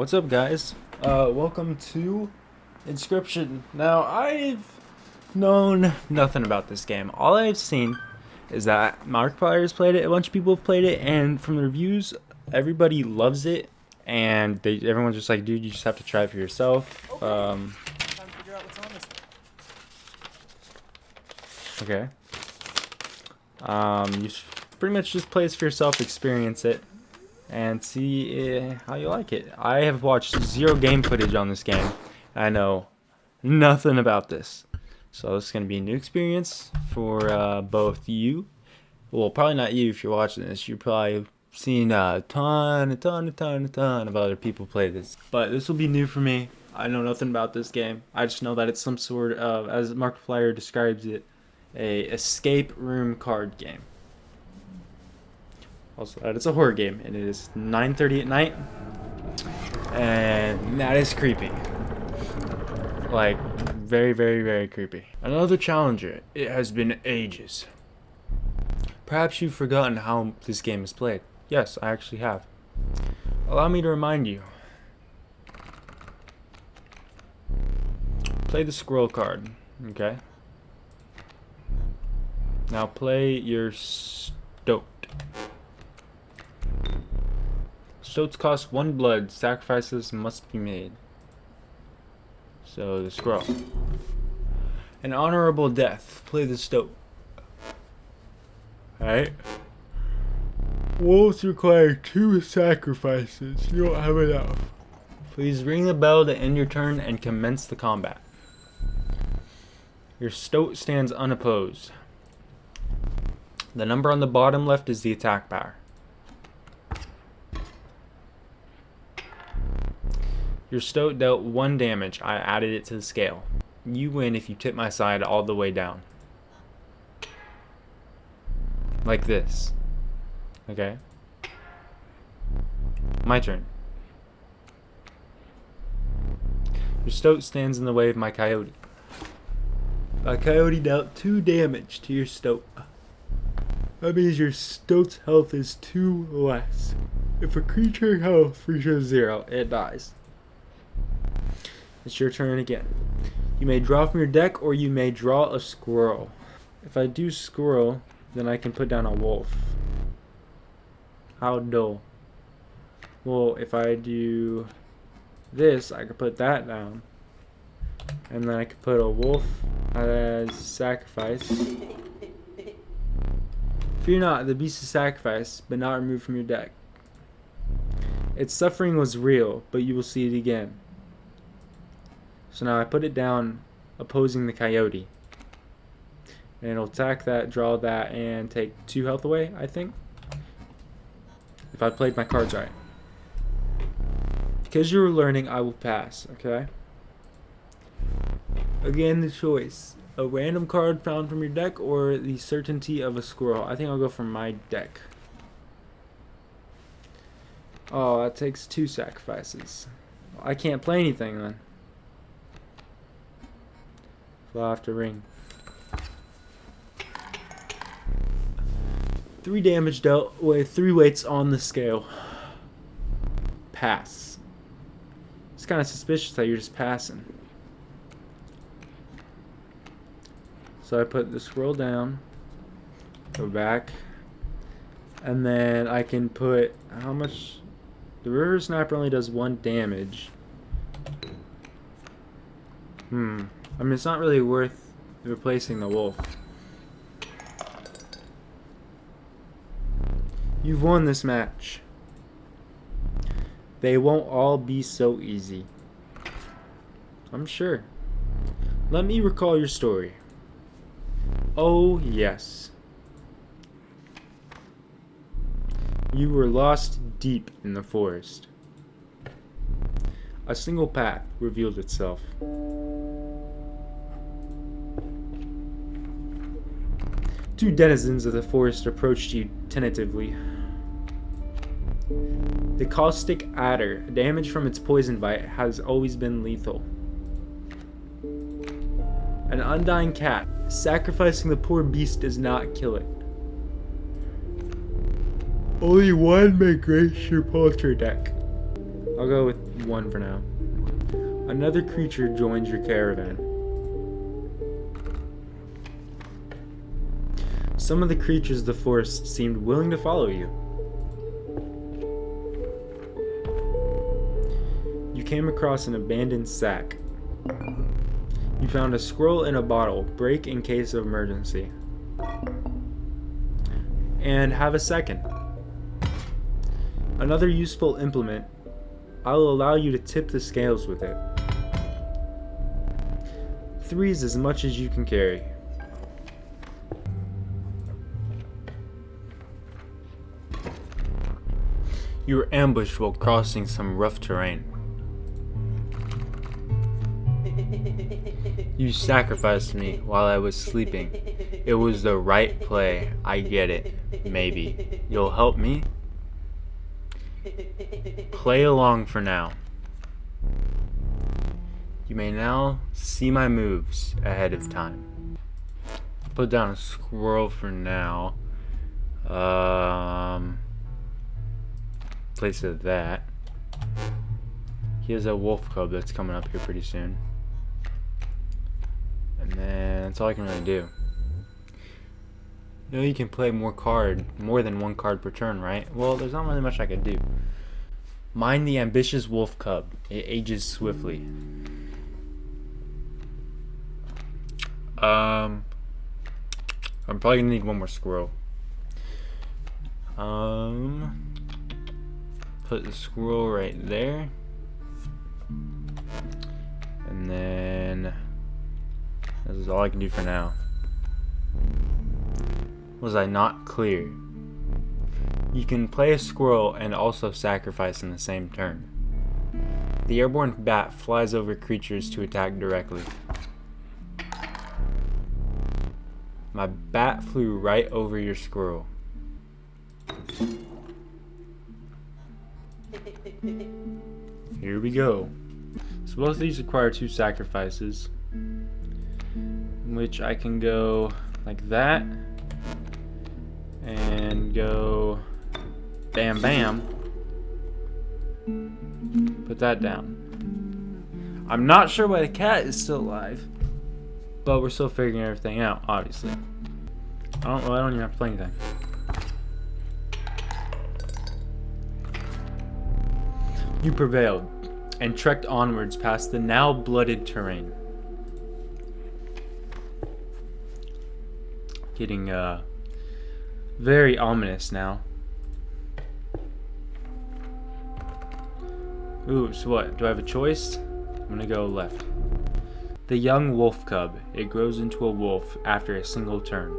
What's up, guys? Welcome to Inscryption. Now, I've known nothing about this game. All I've seen is that Markiplier's played it, a bunch of people have played it, and from the reviews, everybody loves it, and everyone's just like, dude, you just have to try it for yourself. Okay. Time to figure out what's on this. Okay. You pretty much just play this for yourself, experience it, and see how you like it. I have watched zero game footage on this game. I know nothing about this. So this is going to be a new experience for both you. Well, probably not you if you're watching this. You're probably seen a ton of other people play this. But this will be new for me. I know nothing about this game. I just know that it's some sort of, as Markiplier describes it, a escape room card game. Also, that it's a horror game, and it is 9:30 at night, and that is creepy. Like, very creepy. Another challenger. It has been ages. Perhaps you've forgotten how this game is played. Yes, I actually have. Allow me to remind you. Play the scroll card, okay? Now play your stoat. Stoats cost 1 blood. Sacrifices must be made. So the scroll. An honorable death. Play the stoat. Alright. Wolves require 2 sacrifices. You don't have enough. Please ring the bell to end your turn and commence the combat. Your stoat stands unopposed. The number on the bottom left is the attack power. Your stoat dealt 1 damage. I added it to the scale. You win if you tip my side all the way down. Like this. Okay? My turn. Your stoat stands in the way of my coyote. My coyote dealt 2 damage to your stoat. That means your stoat's health is 2 less. If a creature health reaches 0, it dies. It's your turn again. You may draw from your deck, or you may draw a squirrel. If I do squirrel, then I can put down a wolf. How dull. Well, if I do this, I could put that down. And then I could put a wolf as sacrifice. Fear not, the beast is sacrificed, but not removed from your deck. Its suffering was real, but you will see it again. So now I put it down, opposing the coyote. And it'll attack that, draw that, and take 2 health away, I think. If I played my cards right. Because you're learning, I will pass, okay? Again, the choice. A random card found from your deck, or the certainty of a squirrel. I think I'll go for my deck. Oh, that takes 2 sacrifices. I can't play anything then. So I'll have to ring. 3 damage dealt with 3 weights on the scale. Pass. It's kind of suspicious that you're just passing. So I put the scroll down, go back, and then I can put how much. The river sniper only does 1 damage. I mean, it's not really worth replacing the wolf. You've won this match. They won't all be so easy, I'm sure. Let me recall your story. Oh, yes. You were lost deep in the forest. A single path revealed itself. 2 denizens of the forest approached you tentatively. The caustic adder, damage from its poison bite, has always been lethal. An undying cat. Sacrificing the poor beast does not kill it. Only 1 may grace your paltry deck. I'll go with 1 for now. Another creature joins your caravan. Some of the creatures of the forest seemed willing to follow you. You came across an abandoned sack. You found a scroll in a bottle, break in case of emergency. And have a second. Another useful implement. I will allow you to tip the scales with it. 3 is as much as you can carry. You were ambushed while crossing some rough terrain. You sacrificed me while I was sleeping. It was the right play. I get it. Maybe. You'll help me? Play along for now. You may now see my moves ahead of time. Put down a squirrel for now. Place of that. He has a wolf cub that's coming up here pretty soon. And then that's all I can really do. You know, you can play more than 1 card per turn, right? Well, there's not really much I can do. Mind the ambitious wolf cub. It ages swiftly. I'm probably gonna need 1 more squirrel. Put the squirrel right there. And then this is all I can do for now. Was I not clear? You can play a squirrel and also sacrifice in the same turn. The airborne bat flies over creatures to attack directly. My bat flew right over your squirrel. Here we go. So both of these require 2 sacrifices, which I can go like that and go bam bam. Put that down. I'm not sure why the cat is still alive, but we're still figuring everything out, obviously. I don't even have to play anything. You prevailed and trekked onwards past the now blooded terrain. Getting very ominous now. Ooh, so what? Do I have a choice? I'm gonna go left. The young wolf cub. It grows into a wolf after a single turn.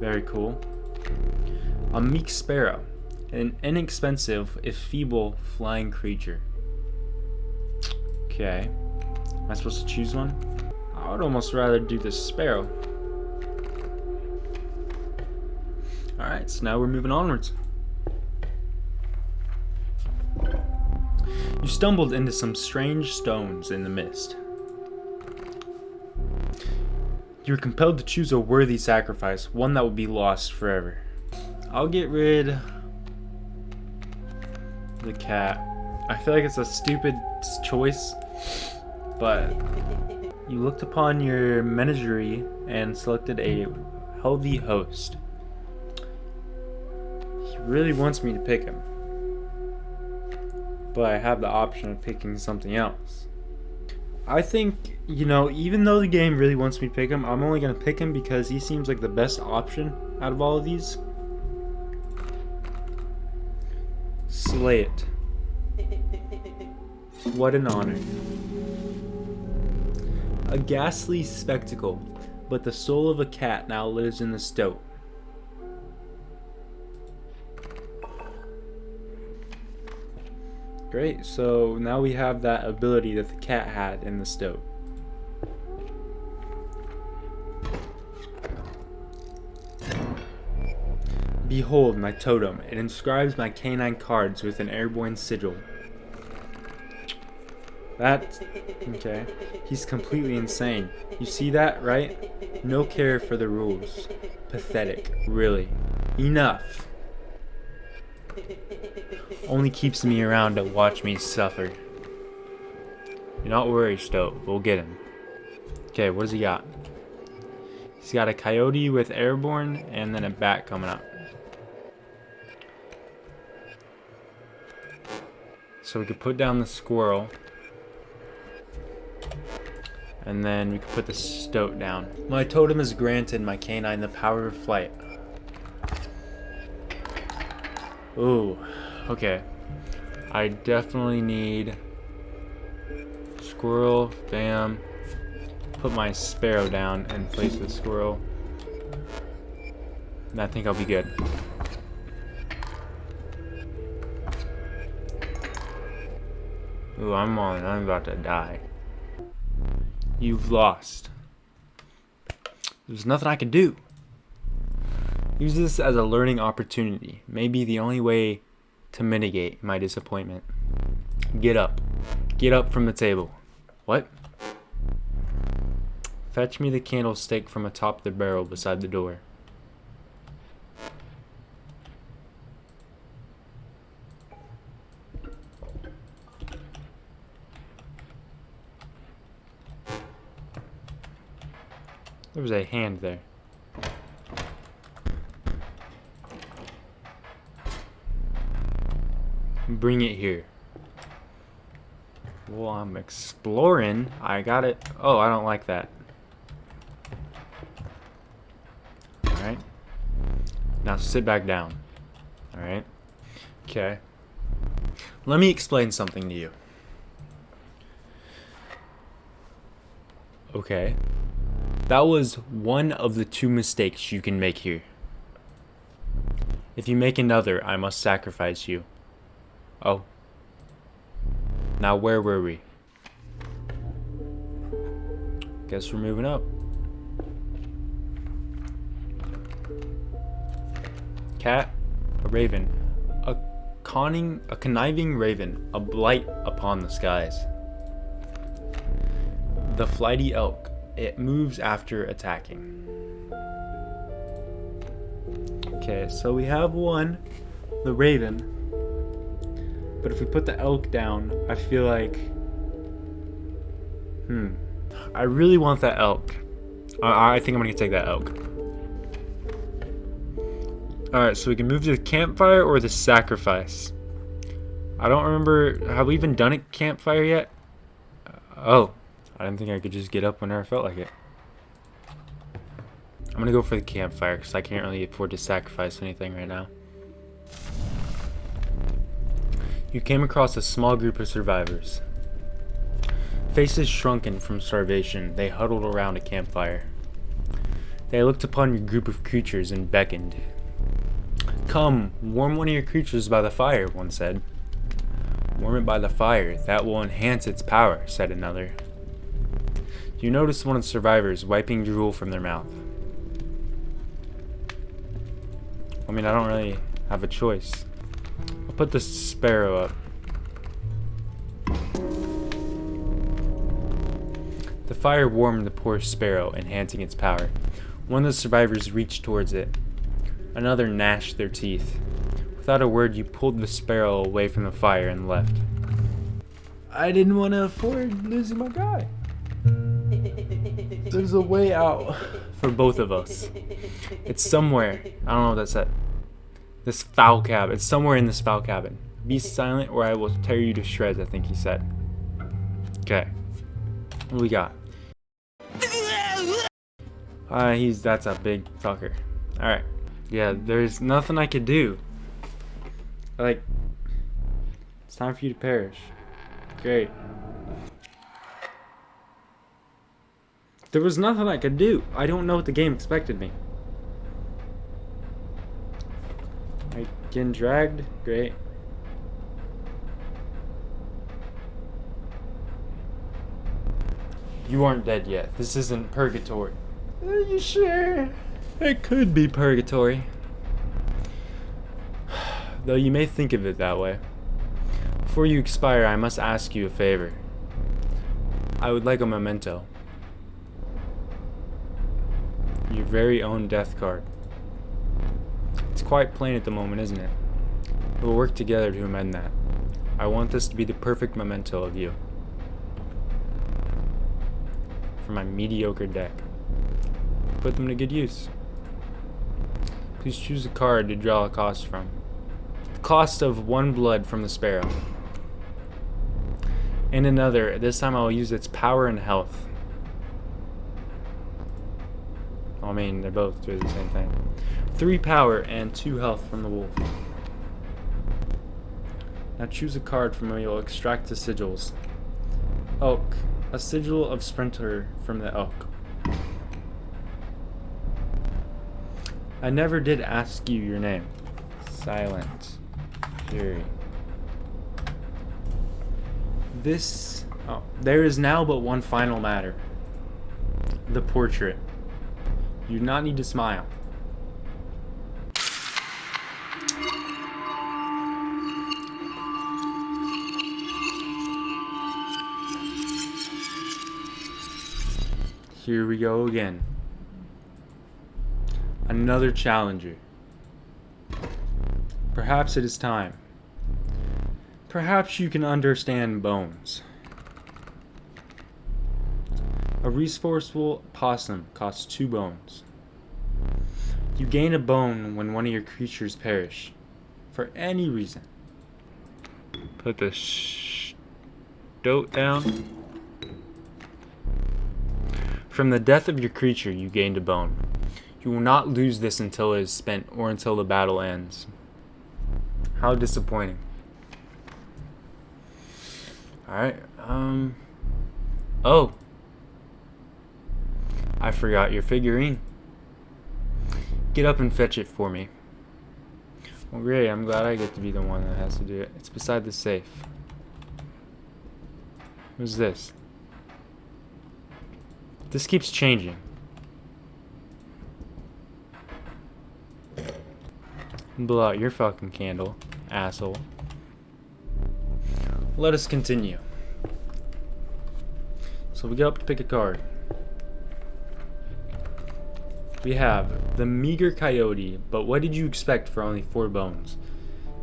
Very cool. A meek sparrow. An inexpensive, if feeble, flying creature. Okay. Am I supposed to choose one? I would almost rather do the sparrow. Alright, so now we're moving onwards. You stumbled into some strange stones in the mist. You were compelled to choose a worthy sacrifice, one that would be lost forever. I'll get rid of the cat. I feel like it's a stupid choice, but you looked upon your menagerie and selected a healthy host. He really wants me to pick him, but I have the option of picking something else. I think, you know, even though the game really wants me to pick him, I'm only going to pick him because he seems like the best option out of all of these. Slay it. What an honor. A ghastly spectacle, but the soul of a cat now lives in the stoat. Great, so now we have that ability that the cat had in the stoat. Behold my totem. It inscribes my canine cards with an airborne sigil. That's okay. He's completely insane. You see that, right? No care for the rules. Pathetic. Really. Enough. only keeps me around to watch me suffer. Do not worry, Stoat. We'll get him. Okay, what does he got? He's got a coyote with airborne and then a bat coming up. So we could put down the squirrel. And then we could put the stoat down. My totem has granted my canine the power of flight. Ooh, okay. I definitely need squirrel, bam. Put my sparrow down and place the squirrel. And I think I'll be good. Ooh, I'm about to die. You've lost. There's nothing I can do. Use this as a learning opportunity. Maybe the only way to mitigate my disappointment. Get up. Get up from the table. What? Fetch me the candlestick from atop the barrel beside the door. There was a hand there. Bring it here. Well, I'm exploring. I got it. Oh, I don't like that. Alright. Now sit back down. Alright. Okay. Let me explain something to you. Okay. That was one of the 2 mistakes you can make here. If you make another, I must sacrifice you. Oh. Now where were we? Guess we're moving up. Cat, a raven, a conniving raven, a blight upon the skies. The flighty elk. It moves after attacking. Okay, so we have one, the raven. But if we put the elk down, I feel like... I really want that elk. I think I'm gonna take that elk. Alright, so we can move to the campfire or the sacrifice. I don't remember... Have we even done a campfire yet? Oh. I didn't think I could just get up whenever I felt like it. I'm gonna go for the campfire because I can't really afford to sacrifice anything right now. You came across a small group of survivors. Faces shrunken from starvation, they huddled around a campfire. They looked upon your group of creatures and beckoned. Come, warm one of your creatures by the fire, one said. Warm it by the fire, that will enhance its power, said another. You notice one of the survivors wiping drool from their mouth. I mean, I don't really have a choice. I'll put the sparrow up. The fire warmed the poor sparrow, enhancing its power. One of the survivors reached towards it. Another gnashed their teeth. Without a word, you pulled the sparrow away from the fire and left. I didn't want to afford losing my guy. There's a way out for both of us. It's somewhere. I don't know what that said. This foul cabin. It's somewhere in this foul cabin. Be silent or I will tear you to shreds, I think he said. Okay. What do we got? That's a big fucker. Alright. Yeah, there's nothing I could do. Like, it's time for you to perish. Great. There was nothing I could do. I don't know what the game expected me. I getting dragged? Great. You aren't dead yet. This isn't purgatory. Are you sure? It could be purgatory. Though you may think of it that way. Before you expire, I must ask you a favor. I would like a memento. Your very own death card. It's quite plain at the moment, isn't it? We'll work together to amend that. I want this to be the perfect memento of you. For my mediocre deck. Put them to good use. Please choose a card to draw a cost from. The cost of 1 blood from the sparrow. And another. This time I'll use its power and health. I mean, they're both do the same thing. 3 power and 2 health from the wolf. Now choose a card from where you'll extract the sigils. Oak. A sigil of Sprinter from the oak. I never did ask you your name. Silent. Fury. This... Oh, there is now but one final matter. The portrait. You do not need to smile. Here we go again. Another challenger. Perhaps it is time. Perhaps you can understand bones. A resourceful possum costs 2 bones. You gain a bone when one of your creatures perish. For any reason. Put the stoat down. From the death of your creature, you gained a bone. You will not lose this until it is spent or until the battle ends. How disappointing. Alright, oh. I forgot your figurine. Get up and fetch it for me. Well, great, I'm glad I get to be the one that has to do it. It's beside the safe. What's this? This keeps changing. Blow out your fucking candle, asshole. Let us continue. So we go up to pick a card. We have the meager coyote, but what did you expect for only 4 bones?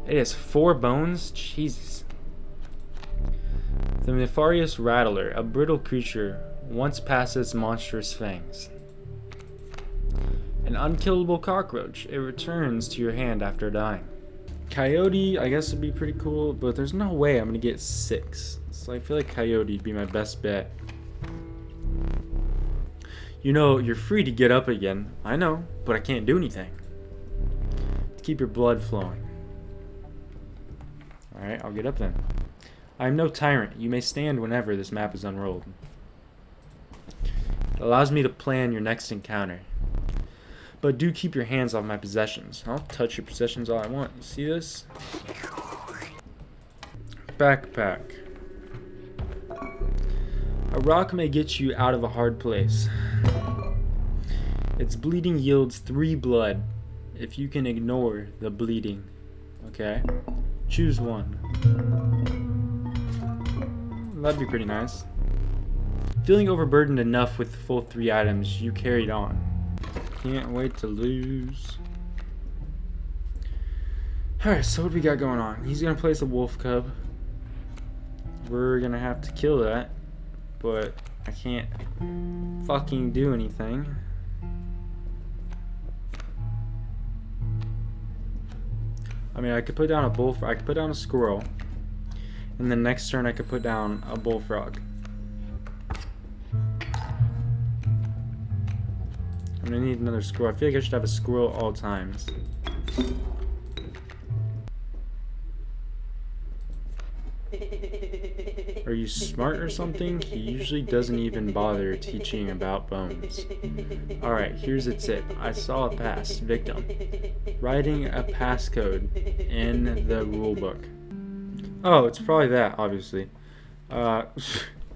It is 4 bones? Jesus. The nefarious rattler, a brittle creature, once past its monstrous fangs. An unkillable cockroach. It returns to your hand after dying. Coyote, I guess would be pretty cool, but there's no way I'm gonna get 6. So I feel like coyote would be my best bet. You know, you're free to get up again. I know, but I can't do anything. To keep your blood flowing. Alright, I'll get up then. I am no tyrant. You may stand whenever this map is unrolled. It allows me to plan your next encounter. But do keep your hands off my possessions. I'll touch your possessions all I want. You see this? Backpack. A rock may get you out of a hard place. Its bleeding yields 3 blood if you can ignore the bleeding. Okay? Choose one. That'd be pretty nice. Feeling overburdened enough with the full 3 items, you carried on. Can't wait to lose. Alright, so what do we got going on? He's gonna place a wolf cub. We're gonna have to kill that. But I can't fucking do anything. I mean, I could put down a bullfrog. I could put down a squirrel. And then next turn I could put down a bullfrog. I'm gonna need another squirrel. I feel like I should have a squirrel at all times. Are you smart or something? He usually doesn't even bother teaching about bones. Alright, here's a tip. I saw a pass. Victim. Writing a passcode in the rulebook. Oh, it's probably that, obviously.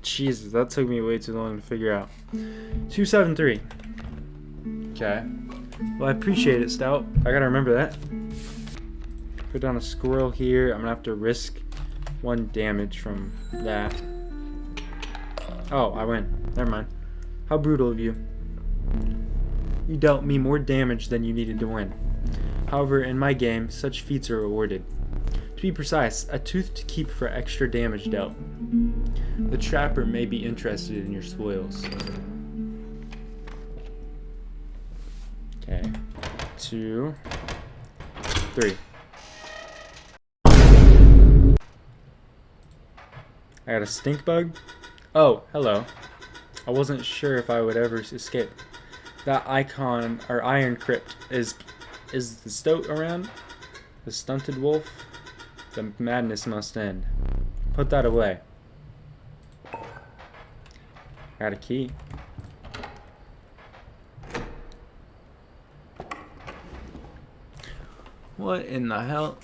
Jesus, that took me way too long to figure out. 273. Okay. Well, I appreciate it, Stout. I gotta remember that. Put down a squirrel here. I'm gonna have to risk 1 damage from that. Oh, I win. Never mind. How brutal of you. You dealt me more damage than you needed to win. However, in my game, such feats are rewarded. To be precise, a tooth to keep for extra damage dealt. The trapper may be interested in your spoils. Okay. 2, 3. I got a stink bug? Oh, hello. I wasn't sure if I would ever escape. That icon, or iron crypt, is the stoat around? The stunted wolf? The madness must end. Put that away. Got a key. What in the hell?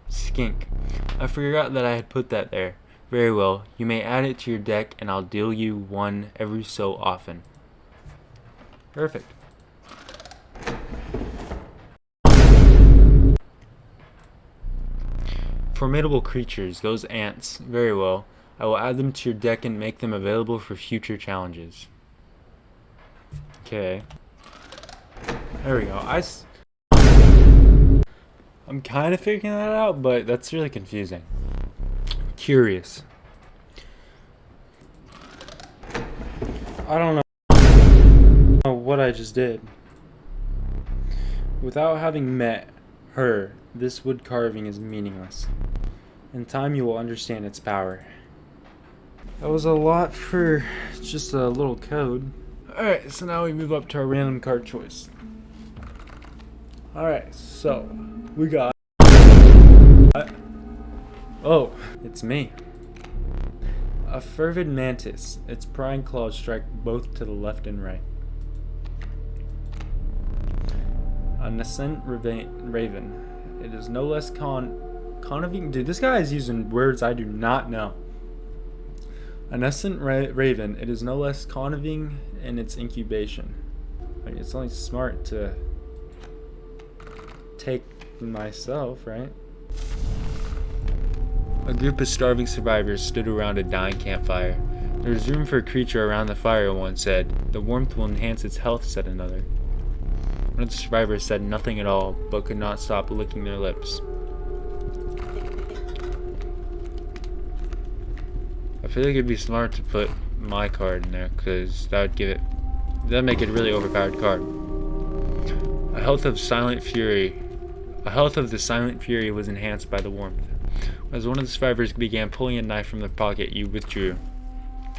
Skink. I forgot that I had put that there. Very well. You may add it to your deck and I'll deal you one every so often. Perfect. Formidable creatures, those ants. Very well. I will add them to your deck and make them available for future challenges. Okay. There we go. I'm kind of figuring that out, but that's really confusing. Curious. I don't know what I just did. Without having met her, this wood carving is meaningless. In time you will understand its power. That was a lot for just a little code. Alright, so now we move up to our random card choice. Alright, so we got... Oh, it's me. A fervid mantis. Its prying claws strike both to the left and right. A nascent raven. It is no less conniving. Dude, this guy is using words I do not know. A nascent raven. It is no less conniving in its incubation. I mean, it's only smart to take myself, right? A group of starving survivors stood around a dying campfire. There was room for a creature around the fire, one said. The warmth will enhance its health, said another. One of the survivors said nothing at all, but could not stop licking their lips. I feel like it'd be smart to put my card in there, because that'd make it a really overpowered card. A health of the silent fury was enhanced by the warmth. As one of the survivors began pulling a knife from their pocket, you withdrew.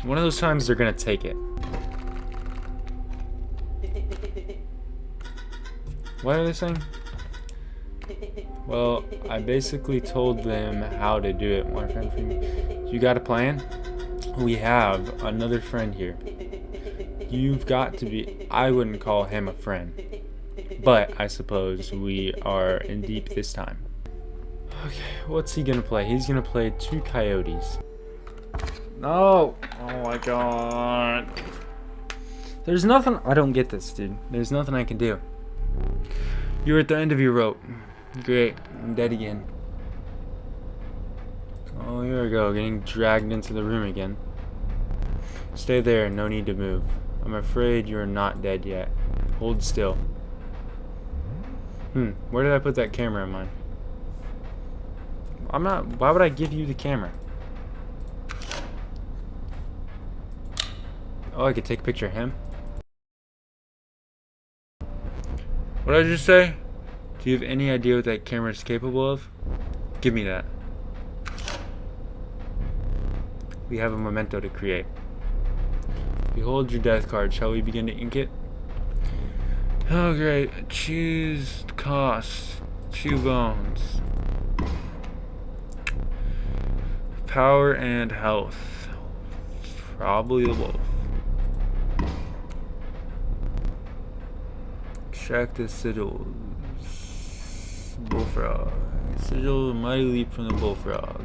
One of those times they're gonna take it. What are they saying? Well, I basically told them how to do it. My friend for me. You got a plan? We have another friend here. You've got to be... I wouldn't call him a friend. But I suppose we are in deep this time. Okay, what's he gonna play? He's gonna play 2 coyotes. No! Oh my god. There's nothing... I don't get this, dude. There's nothing I can do. You're at the end of your rope. Great. I'm dead again. Oh, here we go. Getting dragged into the room again. Stay there. No need to move. I'm afraid you're not dead yet. Hold still. Where did I put that camera of mine? I'm not... Why would I give you the camera? Oh, I could take a picture of him. What did I just say? Do you have any idea what that camera is capable of? Give me that. We have a memento to create. Behold your death card. Shall we begin to ink it? Oh great. Choose cost. 2 bones. Power and health. Probably the wolf. Extract the sigils. Bullfrog. Sigil, mighty leap from the bullfrog.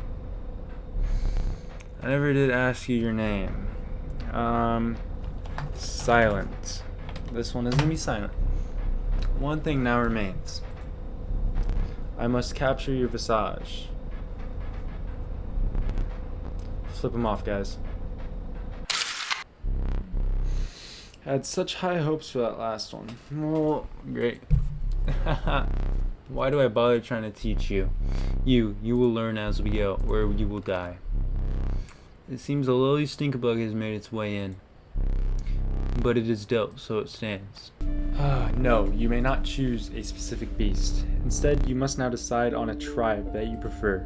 I never did ask you your name. Silent. This one is gonna be silent. One thing now remains. I must capture your visage. Flip them off, guys. I had such high hopes for that last one. Oh, great. Why do I bother trying to teach you? You will learn as we go, or you will die. It seems a lowly stinkbug has made its way in. But it is dealt, so it stands. No, you may not choose a specific beast. Instead, you must now decide on a tribe that you prefer.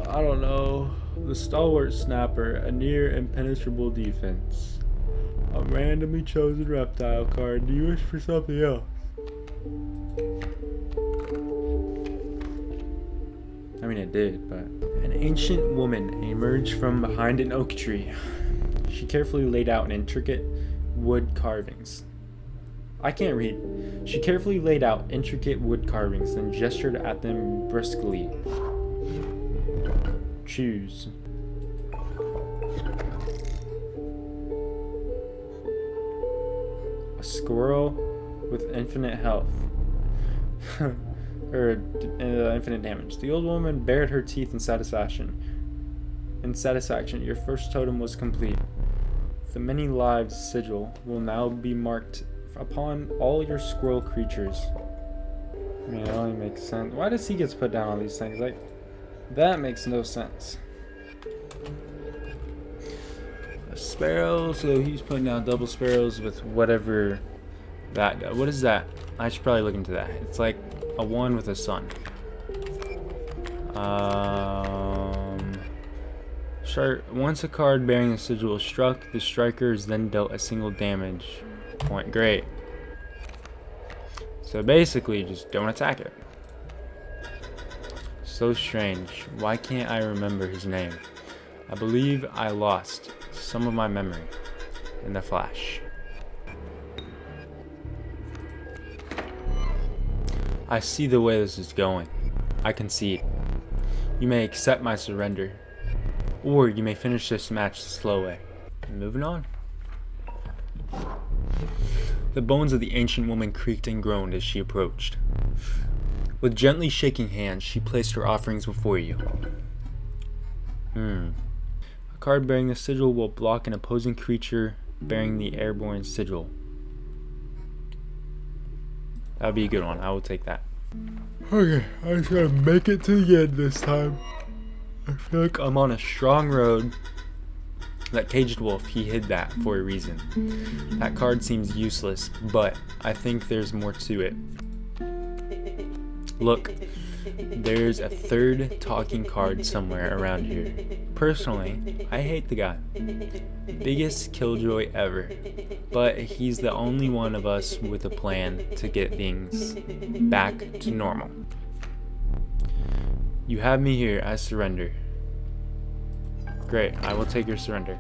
I don't know. The stalwart snapper, a near impenetrable defense. A randomly chosen reptile card. Do you wish for something else? I mean, it did, but... An ancient woman emerged from behind an oak tree. She carefully laid out intricate wood carvings. I can't read. She carefully laid out intricate wood carvings, then gestured at them briskly. Choose. A squirrel with infinite health. Infinite damage. The old woman bared her teeth in satisfaction. Your first totem was complete. The many lives sigil will now be marked upon all your squirrel creatures. I mean, it only makes sense. Why does he get put down on these things? Like, that makes no sense. A sparrow, so he's putting down double sparrows with whatever that does. What is that? I should probably look into that. It's like a 1 with a sun. Once a card bearing a sigil is struck, the striker is then dealt a single damage point. Great. So basically, just don't attack it. So strange. Why can't I remember his name? I believe I lost some of my memory in the flash. I see the way this is going. I concede. You may accept my surrender, or you may finish this match the slow way. Moving on. The bones of the ancient woman creaked and groaned as she approached. With gently shaking hands, she placed her offerings before you. A card bearing the sigil will block an opposing creature bearing the airborne sigil. That would be a good one. I will take that. Okay, I just gotta make it to the end this time. I feel like I'm on a strong road. That caged wolf, he hid that for a reason. That card seems useless, but I think there's more to it. Look, there's a third talking card somewhere around here. Personally, I hate the guy. Biggest killjoy ever. But he's the only one of us with a plan to get things back to normal. You have me here, I surrender. Great, I will take your surrender.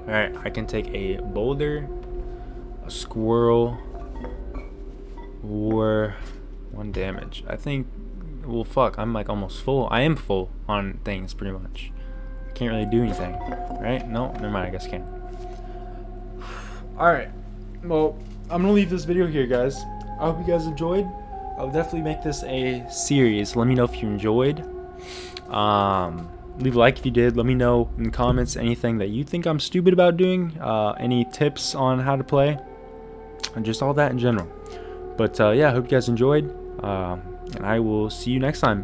Alright, I can take a boulder, a squirrel, or 1 damage. I think, well fuck, I'm like almost full. I am full on things pretty much. I can't really do anything, right? No, never mind, I guess I can. Alright, well, I'm gonna leave this video here, guys. I hope you guys enjoyed. I'll definitely make this a series. Let me know if you enjoyed. Leave a like if you did. Let me know in the comments anything that you think I'm stupid about doing, any tips on how to play, and just all that in general. But yeah, I hope you guys enjoyed, and I will see you next time.